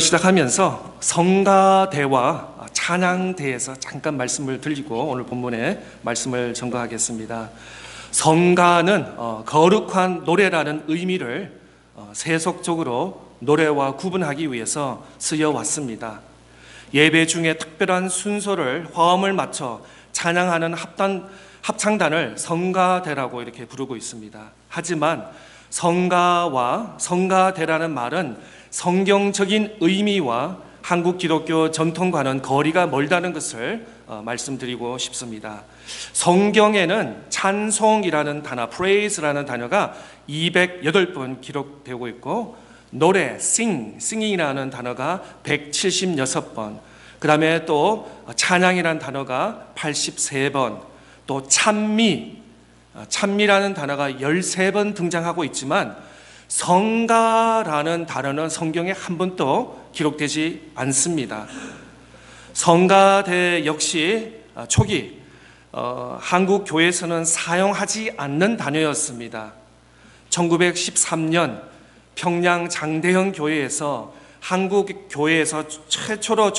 시작하면서 성가대와 찬양대에서 잠깐 말씀을 드리고 오늘 본문에 말씀을 전가하겠습니다. 성가는 거룩한 노래라는 의미를 세속적으로 노래와 구분하기 위해서 쓰여왔습니다. 예배 중에 특별한 순서를 화음을 맞춰 찬양하는 합창단을 성가대라고 이렇게 부르고 있습니다. 하지만 성가와 성가대라는 말은 성경적인 의미와 한국 기독교 전통과는 거리가 멀다는 것을 말씀드리고 싶습니다. 성경에는 찬송이라는 단어, praise라는 단어가 208번 기록되고 있고, 노래, sing이라는 단어가 176번, 그 다음에 또 찬양이라는 단어가 83번, 또 찬미라는 단어가 13번 등장하고 있지만 성가라는 단어는 성경에 한 번도 기록되지 않습니다. 성가대 역시 초기 한국 교회에서는 사용하지 않는 단어였습니다. 1913년 평양 장대현 교회에서 한국 교회에서 최초로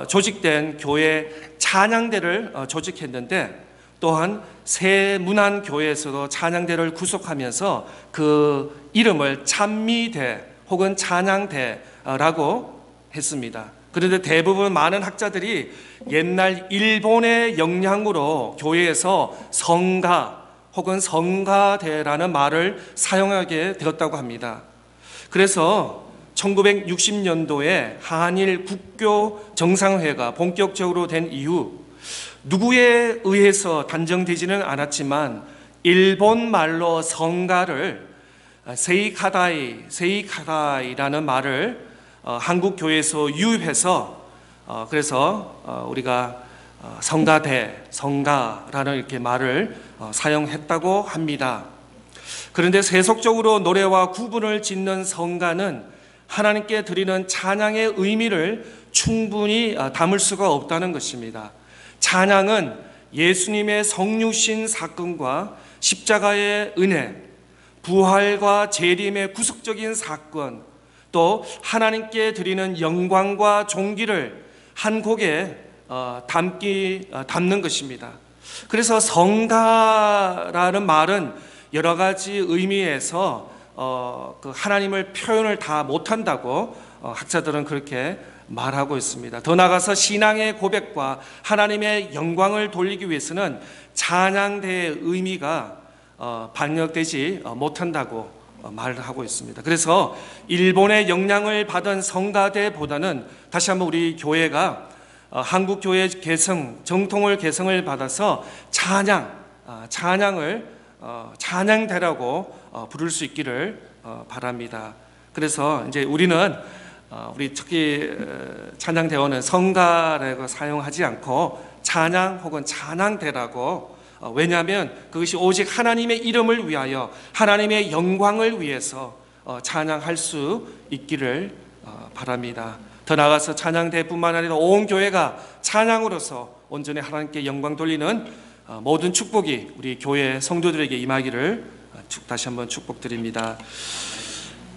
조직된 교회 찬양대를 조직했는데, 또한 세문안 교회에서도 찬양대를 구속하면서 그 이름을 찬미대 혹은 찬양대라고 했습니다. 그런데 대부분 많은 학자들이 옛날 일본의 영향으로 교회에서 성가 혹은 성가대라는 말을 사용하게 되었다고 합니다. 그래서 1960년도에 한일 국교 정상회가 본격적으로 된 이후 누구에 의해서 단정되지는 않았지만 일본 말로 성가를 세이카다이라는 말을 한국 교회에서 유입해서 그래서 우리가 성가라는 이렇게 말을 사용했다고 합니다. 그런데 세속적으로 노래와 구분을 짓는 성가는 하나님께 드리는 찬양의 의미를 충분히 담을 수가 없다는 것입니다. 찬양은 예수님의 성육신 사건과 십자가의 은혜, 부활과 재림의 구속적인 사건, 또 하나님께 드리는 영광과 존귀를 한 곡에 담는 것입니다. 그래서 성가라는 말은 여러 가지 의미에서 그 하나님을 표현을 다 못한다고 학자들은 그렇게 말하고 있습니다. 더 나아가서 신앙의 고백과 하나님의 영광을 돌리기 위해서는 찬양대의 의미가 반영되지 못한다고 말을 하고 있습니다. 그래서 일본의 영향을 받은 성가대보다는 다시 한번 우리 교회가 한국 교회 정통을 개성을 받아서 찬양을 찬양대라고 부를 수 있기를 바랍니다. 그래서 이제 우리는 우리 특히 찬양대원은 성가라고 사용하지 않고 찬양 혹은 찬양대라고, 왜냐하면 그것이 오직 하나님의 이름을 위하여 하나님의 영광을 위해서 찬양할 수 있기를 바랍니다. 더 나아가서 찬양대뿐만 아니라 온 교회가 찬양으로서 온전히 하나님께 영광 돌리는 모든 축복이 우리 교회 성도들에게 임하기를 다시 한번 축복드립니다.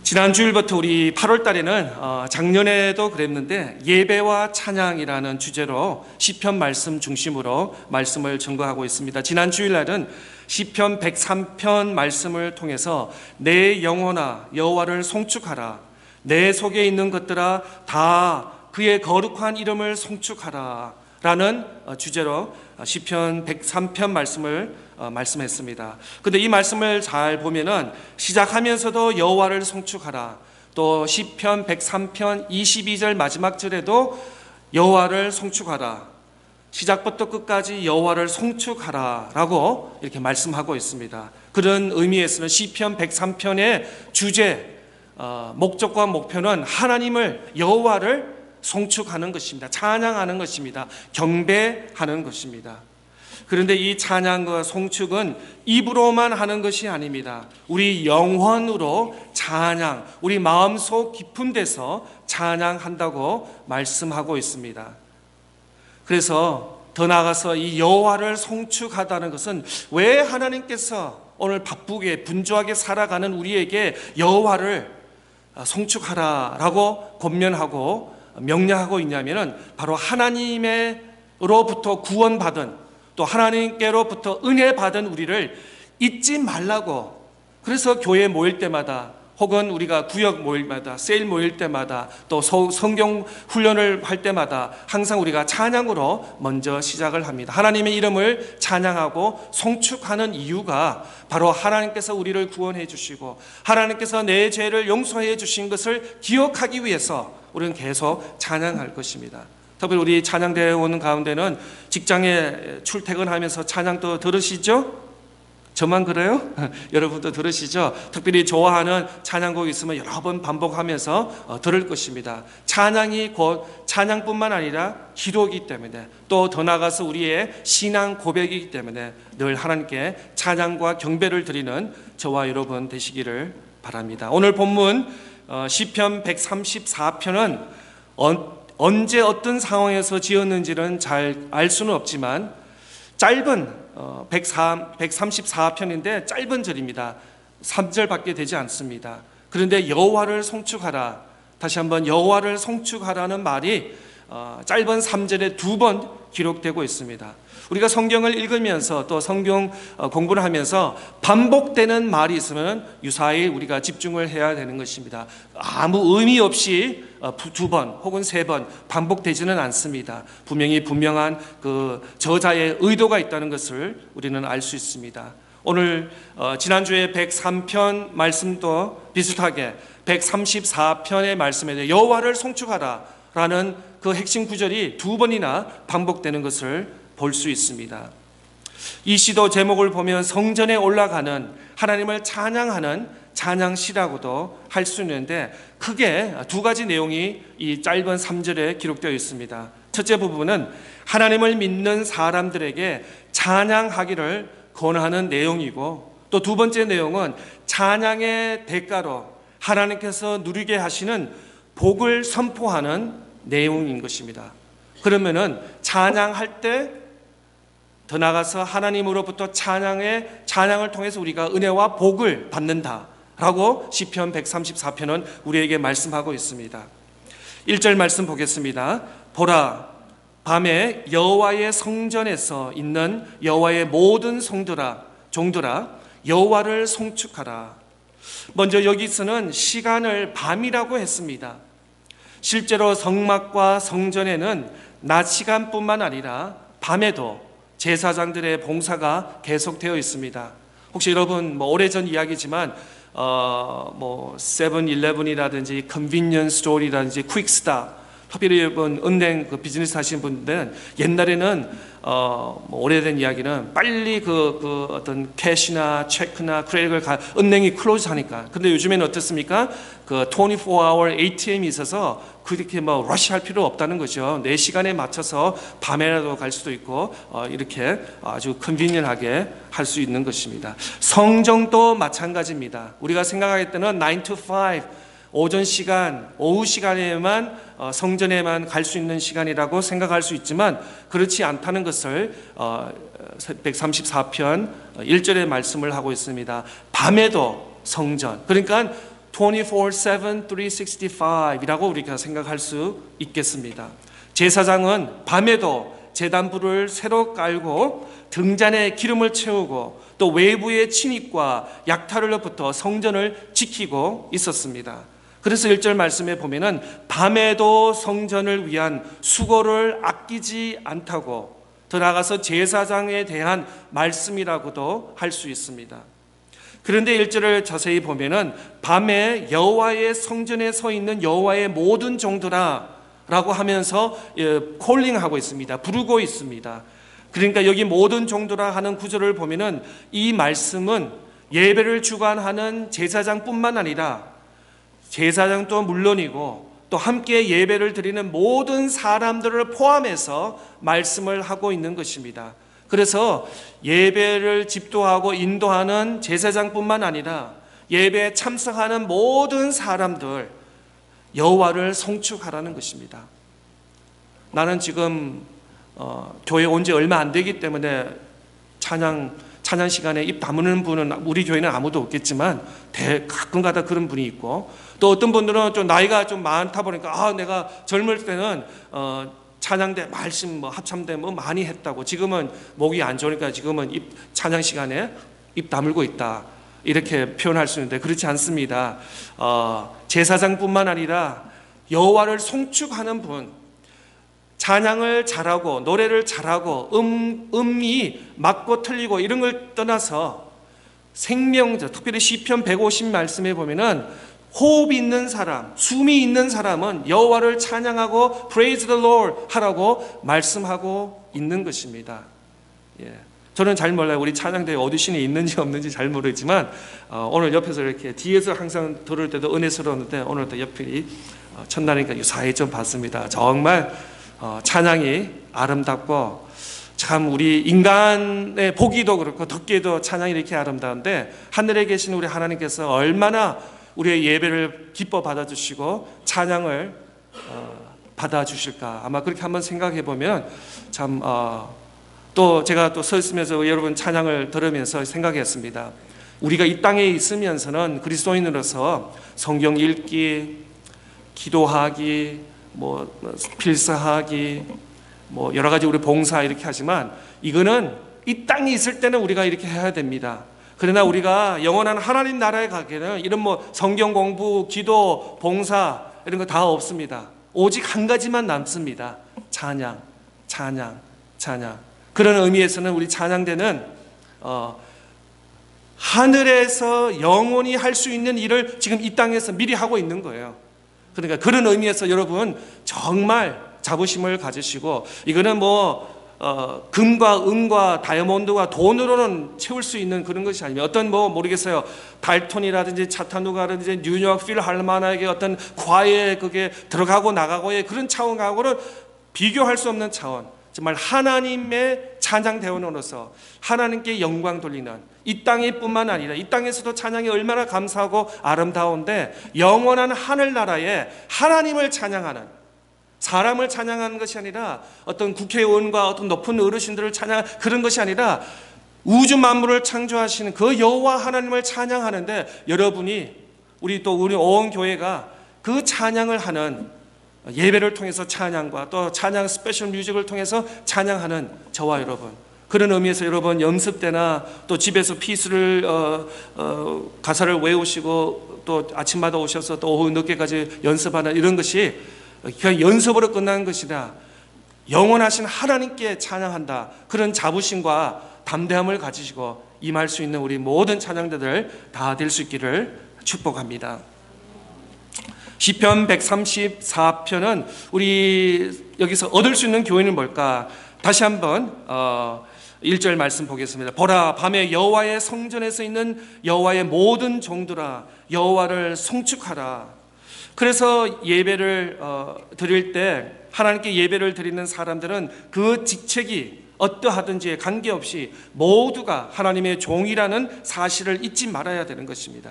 지난 주일부터 우리 8월 달에는 작년에도 그랬는데 예배와 찬양이라는 주제로 시편 말씀 중심으로 말씀을 전거하고 있습니다. 지난 주일날은 시편 103편 말씀을 통해서 내 영혼아 여호와를 송축하라, 내 속에 있는 것들아 다 그의 거룩한 이름을 송축하라 라는 주제로 시편 103편 말씀을 말씀했습니다. 그런데 이 말씀을 잘 보면은 시작하면서도 여호와를 송축하라, 또 시편 103편 22절 마지막 절에도 여호와를 송축하라, 시작부터 끝까지 여호와를 송축하라 라고 이렇게 말씀하고 있습니다. 그런 의미에서는 시편 103편의 주제, 목적과 목표는 하나님을, 여호와를 송축하는 것입니다. 찬양하는 것입니다. 경배하는 것입니다. 그런데 이 찬양과 송축은 입으로만 하는 것이 아닙니다. 우리 영혼으로 찬양, 우리 마음속 깊은 데서 찬양한다고 말씀하고 있습니다. 그래서 더 나아가서 이 여호와를 송축하다는 것은 왜 하나님께서 오늘 바쁘게 분주하게 살아가는 우리에게 여호와를 송축하라라고 권면하고 명령하고 있냐면은 바로 하나님으로부터 구원받은, 또 하나님께로부터 은혜 받은 우리를 잊지 말라고. 그래서 교회 모일 때마다, 혹은 우리가 구역 모일마다, 세일 모일 때마다, 또 성경 훈련을 할 때마다 항상 우리가 찬양으로 먼저 시작을 합니다. 하나님의 이름을 찬양하고 송축하는 이유가 바로 하나님께서 우리를 구원해 주시고 하나님께서 내 죄를 용서해 주신 것을 기억하기 위해서 우리는 계속 찬양할 것입니다. 특별히 우리 찬양대원 가운데는 직장에 출퇴근하면서 찬양도 들으시죠? 저만 그래요? 여러분도 들으시죠? 특별히 좋아하는 찬양곡 있으면 여러 번 반복하면서 들을 것입니다. 찬양이 곧 찬양뿐만 아니라 기도이기 때문에, 또 더 나아가서 우리의 신앙 고백이기 때문에 늘 하나님께 찬양과 경배를 드리는 저와 여러분 되시기를 바랍니다. 오늘 본문 시편 134편은 언제 어떤 상황에서 지었는지는 잘 알 수는 없지만 짧은 134편인데 짧은 절입니다. 3절밖에 되지 않습니다. 그런데 여호와를 송축하라, 다시 한번 여호와를 송축하라는 말이 짧은 3절에 2번 기록되고 있습니다. 우리가 성경을 읽으면서 또 성경 공부를 하면서 반복되는 말이 있으면 유사히 우리가 집중을 해야 되는 것입니다. 아무 의미 없이 2번 혹은 3번 반복되지는 않습니다. 분명한 그 저자의 의도가 있다는 것을 우리는 알 수 있습니다. 오늘 지난주에 103편 말씀도 비슷하게 134편의 말씀에 대해 여호와를 송축하라 라는 그 핵심 구절이 2번이나 반복되는 것을 볼 수 있습니다. 이 시도 제목을 보면 성전에 올라가는 하나님을 찬양하는 찬양시라고도 할 수 있는데 크게 2가지 내용이 이 짧은 3절에 기록되어 있습니다. 첫째 부분은 하나님을 믿는 사람들에게 찬양하기를 권하는 내용이고, 또 2번째 내용은 찬양의 대가로 하나님께서 누리게 하시는 복을 선포하는 내용인 것입니다. 그러면은 찬양할 때 더 나아가서 하나님으로부터 찬양을 통해서 우리가 은혜와 복을 받는다라고 시편 134편은 우리에게 말씀하고 있습니다. 1절 말씀 보겠습니다. 보라, 밤에 여호와의 성전에서 있는 여호와의 모든 종들아 여호와를 송축하라. 먼저 여기서는 시간을 밤이라고 했습니다. 실제로 성막과 성전에는 낮 시간뿐만 아니라 밤에도 제사장들의 봉사가 계속되어 있습니다. 혹시 여러분 오래전 이야기지만 세븐일레븐이라든지 컨비니언스 스토어라든지 퀵스타, 특별히 여러분 은행 비즈니스 하시는 분들은 옛날에는 오래된 이야기는 빨리 그 어떤 캐시나 체크나 크레딧을 은행이 클로즈 하니까. 근데 요즘에는 어떻습니까? 그 24hour ATM이 있어서 그렇게 러시할 필요 없다는 거죠. 내 시간에 맞춰서 밤에라도 갈 수도 있고 이렇게 아주 컨비니언하게 할 수 있는 것입니다. 성정도 마찬가지입니다. 우리가 생각할 때는 9 to 5 오전 시간, 오후 시간에만 성전에만 갈 수 있는 시간이라고 생각할 수 있지만 그렇지 않다는 것을 134편 1절에 말씀을 하고 있습니다. 밤에도 성전, 그러니까 24/7, 365이라고 우리가 생각할 수 있겠습니다. 제사장은 밤에도 제단불을 새로 깔고 등잔에 기름을 채우고 또 외부의 침입과 약탈로부터 성전을 지키고 있었습니다. 그래서 1절 말씀에 보면은 밤에도 성전을 위한 수고를 아끼지 않다고, 더 나아가서 제사장에 대한 말씀이라고도 할 수 있습니다. 그런데 1절을 자세히 보면은 밤에 여호와의 성전에 서 있는 여호와의 모든 종들아 라고 하면서 콜링하고 있습니다. 부르고 있습니다. 그러니까 여기 모든 종들아 하는 구절을 보면은 이 말씀은 예배를 주관하는 제사장뿐만 아니라 제사장도 물론이고 또 함께 예배를 드리는 모든 사람들을 포함해서 말씀을 하고 있는 것입니다. 그래서 예배를 집도하고 인도하는 제사장뿐만 아니라 예배에 참석하는 모든 사람들 여호와를 송축하라는 것입니다. 나는 지금 교회 온 지 얼마 안 되기 때문에 찬양 찬양 시간에 입 다무는 분은 우리 교회는 아무도 없겠지만 가끔가다 그런 분이 있고, 또 어떤 분들은 좀 나이가 좀 많다 보니까 내가 젊을 때는 찬양대 말씀 합참대 많이 했다고, 지금은 목이 안 좋으니까 지금은 찬양 시간에 입 다물고 있다, 이렇게 표현할 수 있는데 그렇지 않습니다. 제사장뿐만 아니라 여호와를 송축하는 분, 찬양을 잘하고 노래를 잘하고 음이 맞고 틀리고 이런 걸 떠나서 생명적, 특별히 시편 150 말씀에 보면은 호흡이 있는 사람, 숨이 있는 사람은 여호와를 찬양하고 Praise the Lord 하라고 말씀하고 있는 것입니다. 저는 잘 몰라요. 우리 찬양대회 오디션이 있는지 없는지 잘 모르지만 오늘 옆에서 이렇게 뒤에서 항상 들을 때도 은혜스러웠는데 오늘 또 옆이 첫날이니까 유사히 좀 봤습니다. 정말 찬양이 아름답고, 참 우리 인간의 보기도 그렇고 듣기에도 찬양이 이렇게 아름다운데 하늘에 계신 우리 하나님께서 얼마나 우리의 예배를 기뻐 받아주시고 찬양을 받아주실까. 아마 그렇게 한번 생각해 보면 참 또 제가 또 서 있으면서 여러분 찬양을 들으면서 생각했습니다. 우리가 이 땅에 있으면서는 그리스도인으로서 성경 읽기, 기도하기, 필사하기, 여러 가지 우리 봉사 이렇게 하지만 이거는 이 땅에 있을 때는 우리가 이렇게 해야 됩니다. 그러나 우리가 영원한 하나님 나라에 가기에는 이런 성경 공부, 기도, 봉사 이런 거 다 없습니다. 오직 한 가지만 남습니다. 찬양, 찬양, 찬양. 그런 의미에서는 우리 찬양대는 하늘에서 영원히 할 수 있는 일을 지금 이 땅에서 미리 하고 있는 거예요. 그러니까 그런 의미에서 여러분 정말 자부심을 가지시고, 이거는 금과 은과 다이아몬드와 돈으로는 채울 수 있는 그런 것이 아니면 어떤 모르겠어요. 달톤이라든지 차타누가라든지 뉴욕 필하르모니아의 어떤 과외에 그게 들어가고 나가고의 그런 차원하고는 비교할 수 없는 차원. 정말 하나님의 찬양대원으로서 하나님께 영광 돌리는, 이 땅뿐만 아니라 이 땅에서도 찬양이 얼마나 감사하고 아름다운데 영원한 하늘나라에 하나님을 찬양하는, 사람을 찬양하는 것이 아니라 어떤 국회의원과 어떤 높은 어르신들을 찬양하는 그런 것이 아니라 우주 만물을 창조하시는 그 여호와 하나님을 찬양하는데, 여러분이 우리 온 교회가 그 찬양을 하는, 예배를 통해서 찬양과 또 찬양 스페셜 뮤직을 통해서 찬양하는 저와 여러분, 그런 의미에서 여러분 연습 때나 또 집에서 피스를 가사를 외우시고 또 아침마다 오셔서 또 오후 늦게까지 연습하는 이런 것이 그냥 연습으로 끝나는 것이다. 영원하신 하나님께 찬양한다. 그런 자부심과 담대함을 가지시고 임할 수 있는 우리 모든 찬양대들 다 될 수 있기를 축복합니다. 시편 134편은 우리 여기서 얻을 수 있는 교훈은 뭘까? 다시 한번 1절 말씀 보겠습니다. 보라, 밤에 여호와의 성전에서 있는 여호와의 모든 종들아, 여호와를 송축하라. 그래서 예배를 드릴 때, 하나님께 예배를 드리는 사람들은 그 직책이 어떠하든지 관계없이 모두가 하나님의 종이라는 사실을 잊지 말아야 되는 것입니다.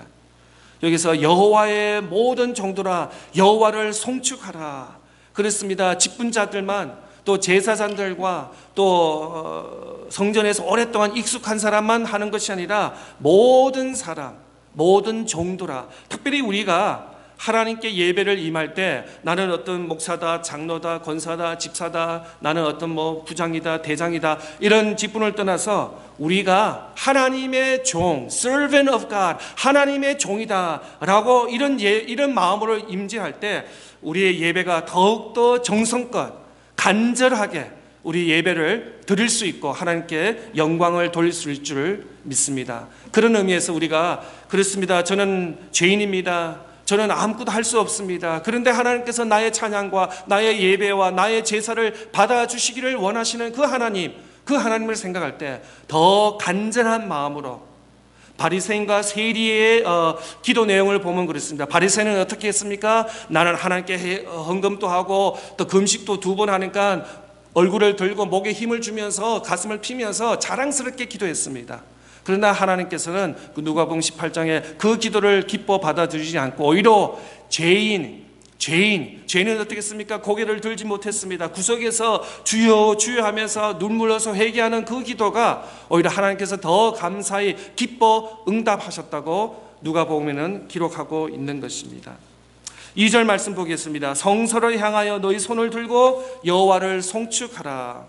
여기서 여호와의 모든 종들아 여호와를 송축하라 그랬습니다. 직분자들만, 또 제사장들과 또 성전에서 오랫동안 익숙한 사람만 하는 것이 아니라 모든 사람, 모든 종들아, 특별히 우리가 하나님께 예배를 임할 때 나는 어떤 목사다, 장로다, 권사다, 집사다, 나는 어떤 부장이다, 대장이다, 이런 직분을 떠나서 우리가 하나님의 종, servant of God, 하나님의 종이다 라고 이런 마음으로 임재할 때 우리의 예배가 더욱더 정성껏 간절하게 우리 예배를 드릴 수 있고 하나님께 영광을 돌릴 수 있을 줄 믿습니다. 그런 의미에서 우리가 그렇습니다. 저는 죄인입니다. 저는 아무것도 할 수 없습니다. 그런데 하나님께서 나의 찬양과 나의 예배와 나의 제사를 받아주시기를 원하시는 그 하나님을 생각할 때 더 간절한 마음으로, 바리새인과 세리의 기도 내용을 보면 그렇습니다. 바리새인은 어떻게 했습니까? 나는 하나님께 헌금도 하고 또 금식도 2번 하니까 얼굴을 들고 목에 힘을 주면서 가슴을 피면서 자랑스럽게 기도했습니다. 그러나 하나님께서는 그 누가복음 18장에 그 기도를 기뻐 받아들이지 않고 오히려 죄인, 죄인은 어떻겠습니까? 고개를 들지 못했습니다. 구석에서 주여 주여 하면서 눈물 흘려서 회개하는 그 기도가 오히려 하나님께서 더 감사히 기뻐 응답하셨다고 누가복음에는 기록하고 있는 것입니다. 2절 말씀 보겠습니다. 성소를 향하여 너희 손을 들고 여호와를 송축하라.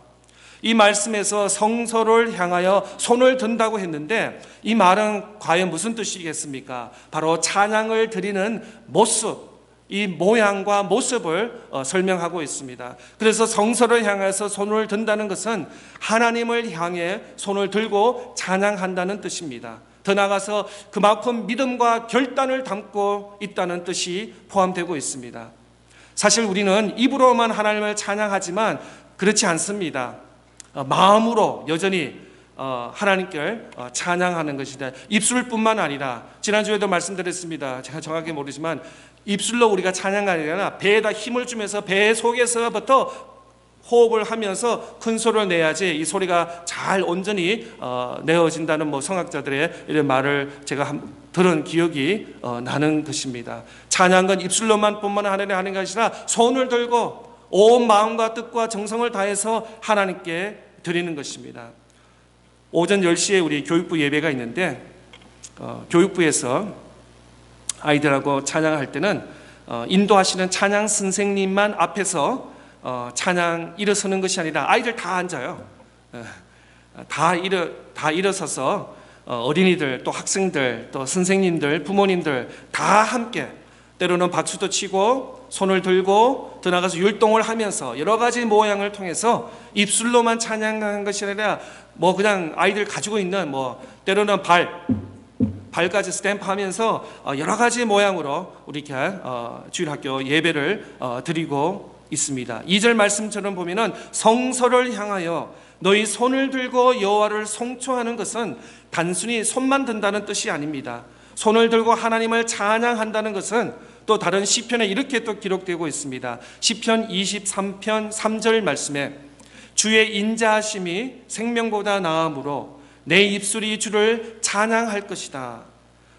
이 말씀에서 성소를 향하여 손을 든다고 했는데 이 말은 과연 무슨 뜻이겠습니까? 바로 찬양을 드리는 모습, 이 모양과 모습을 설명하고 있습니다. 그래서 성소를 향해서 손을 든다는 것은 하나님을 향해 손을 들고 찬양한다는 뜻입니다. 더 나아가서 그만큼 믿음과 결단을 담고 있다는 뜻이 포함되고 있습니다. 사실 우리는 입으로만 하나님을 찬양하지만 그렇지 않습니다. 마음으로 여전히 하나님께 찬양하는 것이다. 입술뿐만 아니라 지난주에도 말씀드렸습니다. 제가 정확히 모르지만 입술로 우리가 찬양이 아니라 배에다 힘을 주면서 배 속에서부터 호흡을 하면서 큰 소리를 내야지 이 소리가 잘 온전히 내어진다는 성학자들의 이런 말을 제가 들은 기억이 나는 것입니다. 찬양은 입술로만 뿐만 아니라 하는 것이 아니라 손을 들고 온 마음과 뜻과 정성을 다해서 하나님께 드리는 것입니다. 오전 10시에 우리 교육부 예배가 있는데 교육부에서 아이들하고 찬양할 때는 인도하시는 찬양 선생님만 앞에서 찬양 일어서는 것이 아니라 아이들 다 앉아요. 다 일어서서 어린이들 또 학생들 또 선생님들 부모님들 다 함께 때로는 박수도 치고 손을 들고 더 나가서 율동을 하면서 여러 가지 모양을 통해서 입술로만 찬양하는 것이 아니라 그냥 아이들 가지고 있는 때로는 발까지 스탬프하면서 여러 가지 모양으로 우리 주일학교 예배를 드리고 있습니다. 2절 말씀처럼 보면은 성소를 향하여 너희 손을 들고 여호와를 송축하는 것은 단순히 손만 든다는 뜻이 아닙니다. 손을 들고 하나님을 찬양한다는 것은 또 다른 시편에 이렇게 또 기록되고 있습니다. 시편 23편 3절 말씀에 주의 인자하심이 생명보다 나음으로 내 입술이 주를 찬양할 것이다.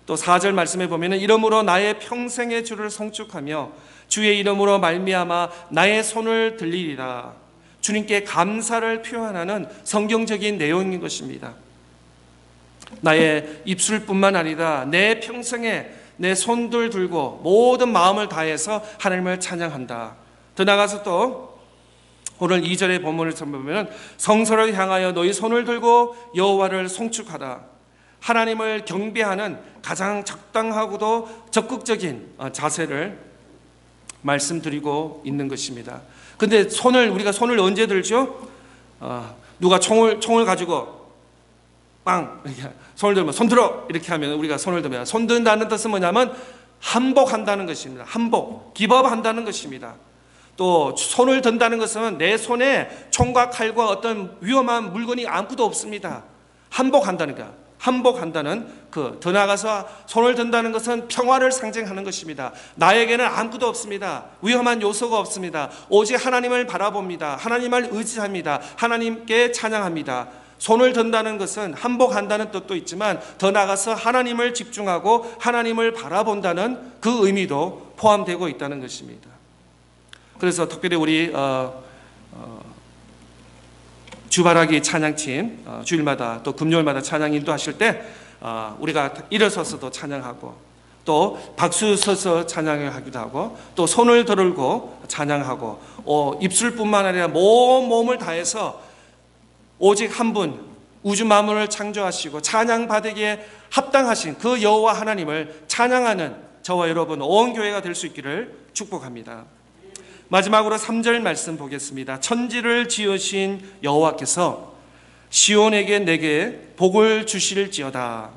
또 4절 말씀에 보면은 이러므로 나의 평생의 주를 송축하며 주의 이름으로 말미암아 나의 손을 들리리라. 주님께 감사를 표현하는 성경적인 내용인 것입니다. 나의 입술뿐만 아니라 내 평생에 내 손들 들고 모든 마음을 다해서 하나님을 찬양한다. 더 나아가서 또 오늘 2절의 본문을 보면 성소를 향하여 너희 손을 들고 여호와를 송축하라. 하나님을 경배하는 가장 적당하고도 적극적인 자세를 말씀드리고 있는 것입니다. 근데 우리가 손을 언제 들죠? 누가 총을 가지고 빵 이렇게 손을 들면 손 들어 이렇게 하면 우리가 손을 들면 손 든다는 뜻은 뭐냐면 한복한다는 것입니다. 한복, 기법한다는 것입니다. 또 손을 든다는 것은 내 손에 총과 칼과 어떤 위험한 물건이 아무것도 없습니다. 한복한다는 거. 한복한다는 더 나아가서 손을 든다는 것은 평화를 상징하는 것입니다. 나에게는 아무것도 없습니다. 위험한 요소가 없습니다. 오직 하나님을 바라봅니다. 하나님을 의지합니다. 하나님께 찬양합니다. 손을 든다는 것은 한복한다는 뜻도 있지만 더 나아가서 하나님을 집중하고 하나님을 바라본다는 그 의미도 포함되고 있다는 것입니다. 그래서 특별히 우리 주바라기 찬양팀 주일마다 또 금요일마다 찬양 인도하실 때 우리가 일어서서도 찬양하고 또 박수 서서 찬양하기도 하고 또 손을 들고 찬양하고 입술뿐만 아니라 몸을 다해서 오직 한 분 우주 만물을 창조하시고 찬양 받기에 합당하신 그 여호와 하나님을 찬양하는 저와 여러분 온 교회가 될 수 있기를 축복합니다. 마지막으로 3절 말씀 보겠습니다. 천지를 지으신 여호와께서 시온에게 내게 복을 주실지어다.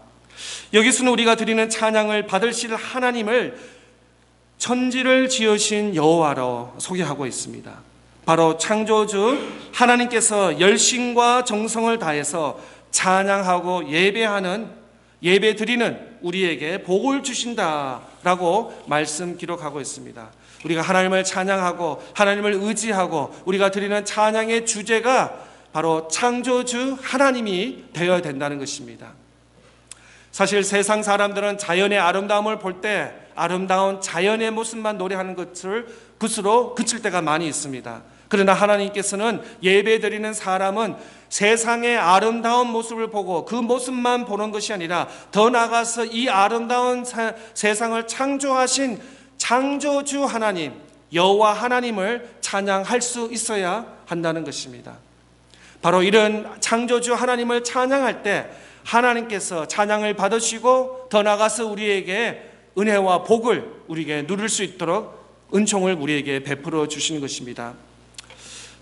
여기서는 우리가 드리는 찬양을 받으실 하나님을 천지를 지으신 여호와로 소개하고 있습니다. 바로 창조주 하나님께서 열심과 정성을 다해서 찬양하고 예배 드리는 우리에게 복을 주신다라고 말씀 기록하고 있습니다. 우리가 하나님을 찬양하고 하나님을 의지하고 우리가 드리는 찬양의 주제가 바로 창조주 하나님이 되어야 된다는 것입니다. 사실 세상 사람들은 자연의 아름다움을 볼 때 아름다운 자연의 모습만 노래하는 것으로 그칠 때가 많이 있습니다. 그러나 하나님께서는 예배드리는 사람은 세상의 아름다운 모습을 보고 그 모습만 보는 것이 아니라 더 나아가서 이 아름다운 세상을 창조하신 창조주 하나님, 여호와 하나님을 찬양할 수 있어야 한다는 것입니다. 바로 이런 창조주 하나님을 찬양할 때 하나님께서 찬양을 받으시고 더 나아가서 우리에게 은혜와 복을 우리에게 누릴 수 있도록 은총을 우리에게 베풀어 주시는 것입니다.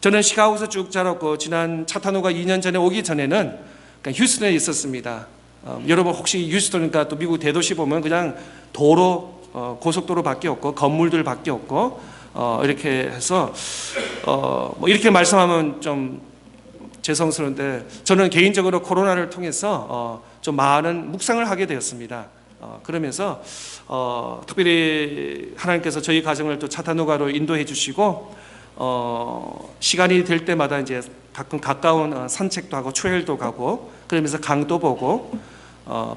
저는 시카고에서 쭉 자랐고 지난 차타노가 2년 전에 오기 전에는 휴스턴에 있었습니다. 여러분 혹시 휴스턴이니까 또 미국 대도시 보면 그냥 도로, 고속도로밖에 없고 건물들밖에 없고 이렇게 해서 뭐 이렇게 말씀하면 좀 죄송스러운데 저는 개인적으로 코로나를 통해서 좀 많은 묵상을 하게 되었습니다. 그러면서 특별히 하나님께서 저희 가정을 또 차타노가로 인도해 주시고 시간이 될 때마다 이제 가끔 가까운 산책도 하고 트레일도 가고 그러면서 강도 보고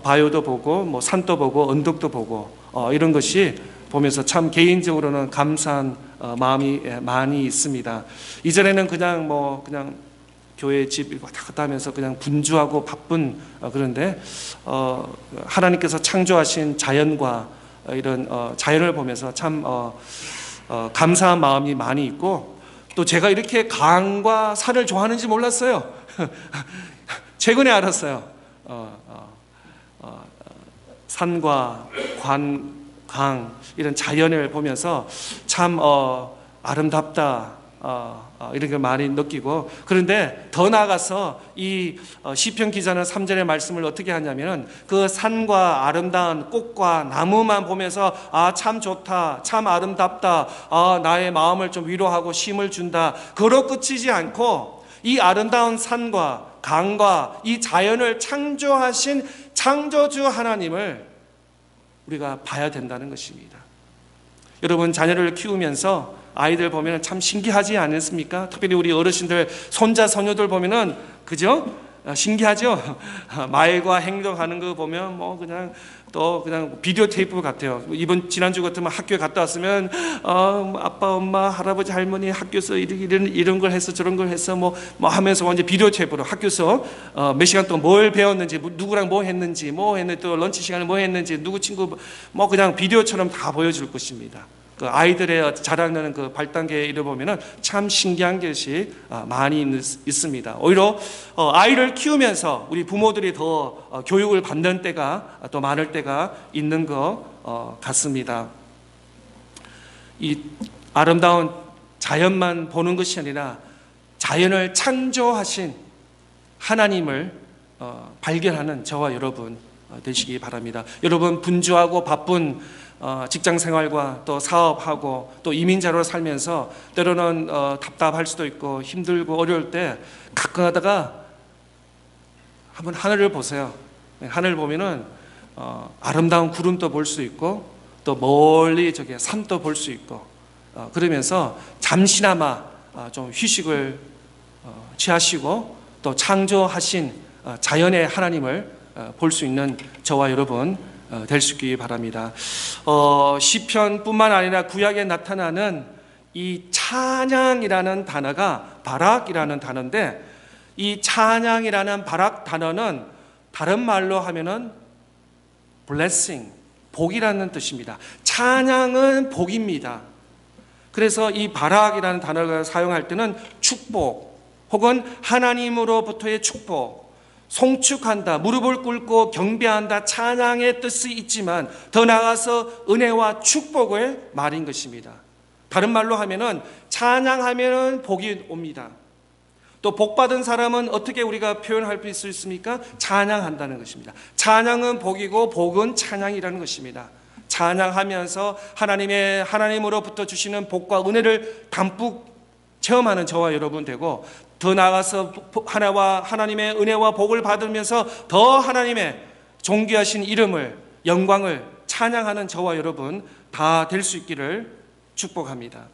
바요도 보고 뭐 산도 보고 언덕도 보고 이런 것이 보면서 참 개인적으로는 감사한 마음이 많이 있습니다. 이전에는 그냥 교회 집 왔다 갔다 하면서 그냥 분주하고 바쁜 그런데 하나님께서 창조하신 자연과 이런 자연을 보면서 참 감사한 마음이 많이 있고 또 제가 이렇게 강과 산을 좋아하는지 몰랐어요. 최근에 알았어요. 산과 강 이런 자연을 보면서 참 아름답다 이런 걸 많이 느끼고 그런데 더 나아가서 이 시편 기자는 3절의 말씀을 어떻게 하냐면 그 산과 아름다운 꽃과 나무만 보면서 참 좋다 참 아름답다 나의 마음을 좀 위로하고 힘을 준다 그로 끝이지 않고 이 아름다운 산과 강과 이 자연을 창조하신 창조주 하나님을 우리가 봐야 된다는 것입니다. 여러분 자녀를 키우면서 아이들 보면 참 신기하지 않습니까? 특별히 우리 어르신들 손자 손녀들 보면은 그죠? 신기하죠? 말과 행동하는 거 보면 뭐 그냥 비디오 테이프 같아요. 지난주 같으면 학교에 갔다 왔으면 아빠 엄마 할아버지 할머니 학교에서 이런 걸 해서 저런 걸 해서 뭐 하면서 완전 비디오 테이프로 학교에서 몇 시간 동안 뭘 배웠는지 누구랑 뭐 했는지 또 런치 시간에 뭐 했는지 누구 친구 뭐 그냥 비디오처럼 다 보여줄 것입니다. 그 아이들의 자라나는 그 발단계에 이르 보면은 참 신기한 것이 많이 있습니다. 오히려 아이를 키우면서 우리 부모들이 더 교육을 받는 때가 또 많을 때가 있는 것 같습니다. 이 아름다운 자연만 보는 것이 아니라 자연을 창조하신 하나님을 발견하는 저와 여러분 되시기 바랍니다. 여러분 분주하고 바쁜 직장 생활과 또 사업하고 또 이민자로 살면서 때로는 답답할 수도 있고 힘들고 어려울 때 가끔 하다가 한번 하늘을 보세요. 하늘 보면은 아름다운 구름도 볼 수 있고 또 멀리 저기 산도 볼 수 있고 그러면서 잠시나마 좀 휴식을 취하시고 또 창조하신 자연의 하나님을 볼 수 있는 저와 여러분 될 수 있기 바랍니다. 시편뿐만 아니라 구약에 나타나는 이 찬양이라는 단어가 바락이라는 단어인데 이 찬양이라는 바락 단어는 다른 말로 하면은 blessing, 복이라는 뜻입니다. 찬양은 복입니다. 그래서 이 바락이라는 단어를 사용할 때는 축복 혹은 하나님으로부터의 축복 송축한다, 무릎을 꿇고 경배한다, 찬양의 뜻이 있지만 더 나아가서 은혜와 축복의 말인 것입니다. 다른 말로 하면은 찬양하면은 복이 옵니다. 또 복받은 사람은 어떻게 우리가 표현할 수 있습니까? 찬양한다는 것입니다. 찬양은 복이고 복은 찬양이라는 것입니다. 찬양하면서 하나님으로부터 주시는 복과 은혜를 담뿍 체험하는 저와 여러분 되고 더 나아가서 하나님의 은혜와 복을 받으면서 더 하나님의 존귀하신 이름을 영광을 찬양하는 저와 여러분 다 될 수 있기를 축복합니다.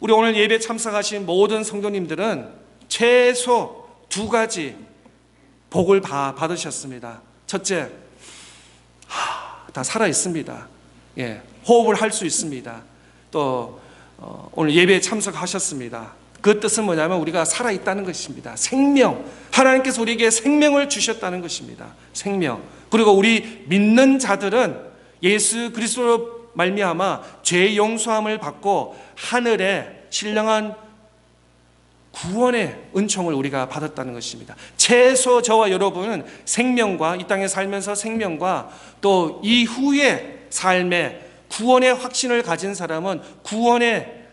우리 오늘 예배 참석하신 모든 성도님들은 최소 2가지 복을 받으셨습니다. 첫째, 다 살아 있습니다. 예, 호흡을 할 수 있습니다. 또 오늘 예배에 참석하셨습니다. 그 뜻은 뭐냐면 우리가 살아 있다는 것입니다. 생명, 하나님께서 우리에게 생명을 주셨다는 것입니다. 생명. 그리고 우리 믿는 자들은 예수 그리스도로 말미암아 죄 용서함을 받고 하늘에 신령한 구원의 은총을 우리가 받았다는 것입니다. 최소 저와 여러분은 생명과, 이 땅에 살면서 생명과 또 이후의 삶의 구원의 확신을 가진 사람은 구원의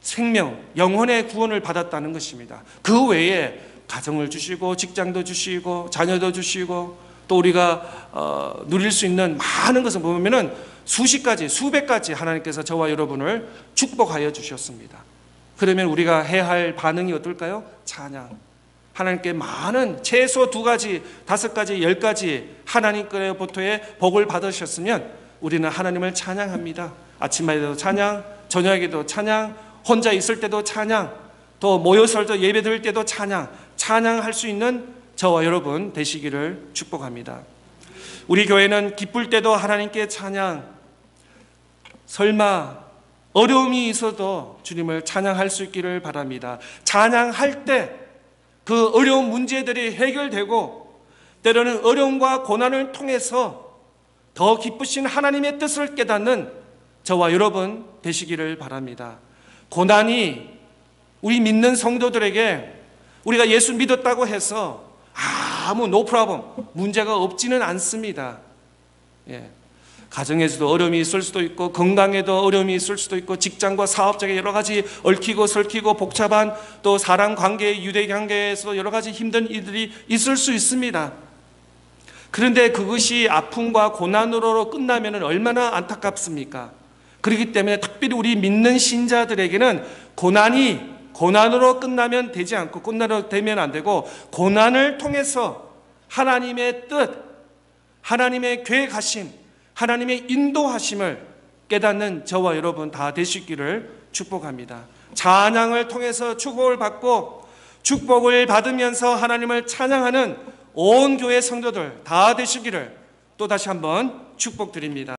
생명, 영혼의 구원을 받았다는 것입니다. 그 외에 가정을 주시고 직장도 주시고 자녀도 주시고 또 우리가 누릴 수 있는 많은 것을 보면은 수십 가지, 수백 가지 하나님께서 저와 여러분을 축복하여 주셨습니다. 그러면 우리가 해야 할 반응이 어떨까요? 찬양. 하나님께 많은 최소 2가지, 5가지, 10가지 하나님께로부터의 복을 받으셨으면 우리는 하나님을 찬양합니다. 아침마에도 찬양, 저녁에도 찬양, 혼자 있을 때도 찬양, 또 모여서 예배 드릴 때도 찬양, 찬양할 수 있는 저와 여러분 되시기를 축복합니다. 우리 교회는 기쁠 때도 하나님께 찬양, 설마 어려움이 있어도 주님을 찬양할 수 있기를 바랍니다. 찬양할 때 그 어려운 문제들이 해결되고 때로는 어려움과 고난을 통해서 더 기쁘신 하나님의 뜻을 깨닫는 저와 여러분 되시기를 바랍니다. 고난이 우리 믿는 성도들에게 우리가 예수 믿었다고 해서 아무 no problem, 문제가 없지는 않습니다. 예. 가정에서도 어려움이 있을 수도 있고 건강에도 어려움이 있을 수도 있고 직장과 사업적인 여러 가지 얽히고 설키고 복잡한 또 사람 관계, 유대 관계에서도 여러 가지 힘든 일들이 있을 수 있습니다. 그런데 그것이 아픔과 고난으로 끝나면 얼마나 안타깝습니까? 그렇기 때문에 특별히 우리 믿는 신자들에게는 고난으로 끝나면 되지 않고 끝나로 되면 안 되고 고난을 통해서 하나님의 뜻, 하나님의 계획하심, 하나님의 인도하심을 깨닫는 저와 여러분 다 되시기를 축복합니다. 찬양을 통해서 축복을 받고 축복을 받으면서 하나님을 찬양하는 온 교회 성도들 다 되시기를 또 다시 한번 축복드립니다.